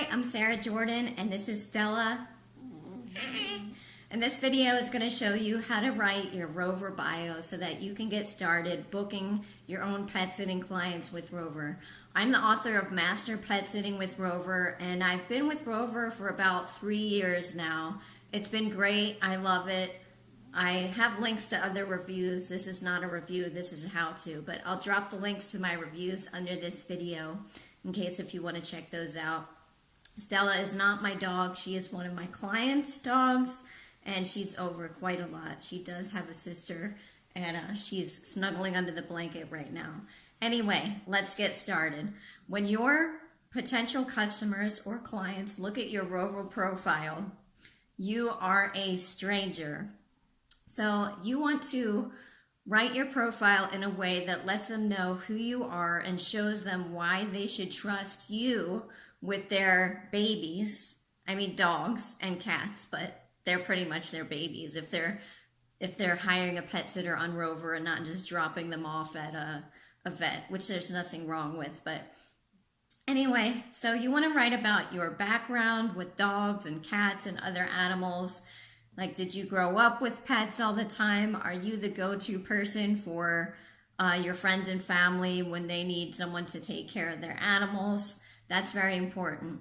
Hi, I'm Sarah Jordan, and this is Stella. And this video is going to show you how to write your Rover bio so that you can get started booking your own pet sitting clients with Rover. I'm the author of Master Pet Sitting with Rover, and I've been with Rover for about 3 years now. It's been great. I love it. I have links to other reviews. This is not a review, this is a how-to, but I'll drop the links to my reviews under this video in case if you want to check those out. Stella is not my dog. She is one of my clients' dogs, and she's over quite a lot. She does have a sister, and she's snuggling under the blanket right now. Anyway, let's get started. When your potential customers or clients look at your Rover profile, you are a stranger. So you want to write your profile in a way that lets them know who you are and shows them why they should trust you with their babies. I mean dogs and cats, but they're pretty much their babies if they're hiring a pet sitter on Rover and not just dropping them off at a vet, which there's nothing wrong with. But anyway, so you want to write about your background with dogs and cats and other animals. Like, did you grow up with pets all the time? Are you the go-to person for your friends and family when they need someone to take care of their animals? That's very important.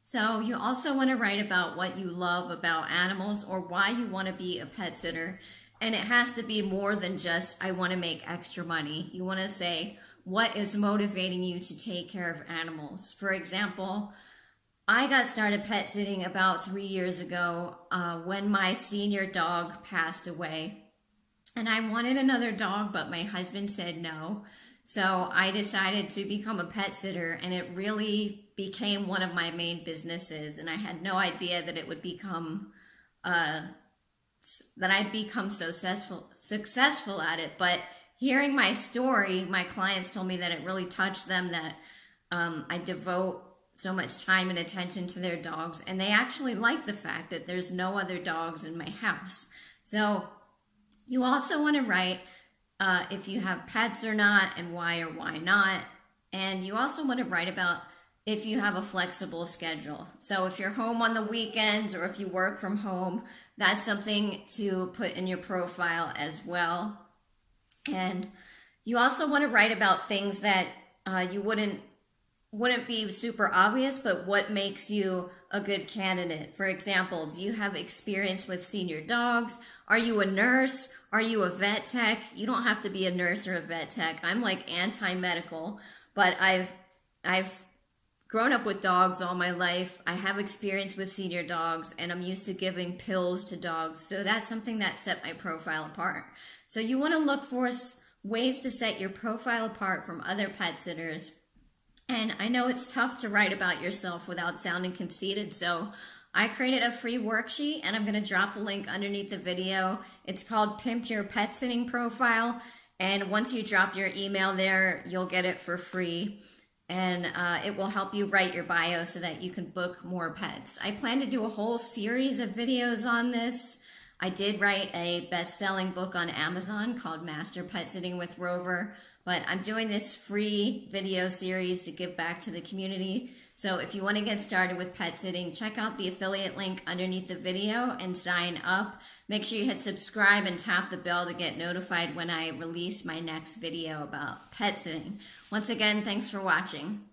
So you also want to write about what you love about animals or why you want to be a pet sitter. And it has to be more than just, I want to make extra money. You want to say, what is motivating you to take care of animals? For example, I got started pet sitting about 3 years ago when my senior dog passed away. And I wanted another dog, but my husband said no. So I decided to become a pet sitter, and it really became one of my main businesses. And I had no idea that it would become, that I'd become so successful at it. But hearing my story, my clients told me that it really touched them, that I devote so much time and attention to their dogs, and they actually like the fact that there's no other dogs in my house. So you also want to write if you have pets or not, and why or why not. And you also want to write about if you have a flexible schedule. So if you're home on the weekends or if you work from home, that's something to put in your profile as well. And you also want to write about things that you wouldn't be super obvious, but what makes you a good candidate. For example, do you have experience with senior dogs? Are you a nurse? Are you a vet tech? You don't have to be a nurse or a vet tech. I'm like anti-medical, but I've grown up with dogs all my life. I have experience with senior dogs, and I'm used to giving pills to dogs. So that's something that set my profile apart. So you want to look for ways to set your profile apart from other pet sitters. And I know it's tough to write about yourself without sounding conceited, so I created a free worksheet, and I'm going to drop the link underneath the video. It's called Pimp Your Pet Sitting Profile, and once you drop your email there, you'll get it for free, and it will help you write your bio so that you can book more pets. I plan to do a whole series of videos on this. I did write a best-selling book on Amazon called Master Pet Sitting with Rover, but I'm doing this free video series to give back to the community. So if you want to get started with pet sitting, check out the affiliate link underneath the video and sign up. Make sure you hit subscribe and tap the bell to get notified when I release my next video about pet sitting. Once again, thanks for watching.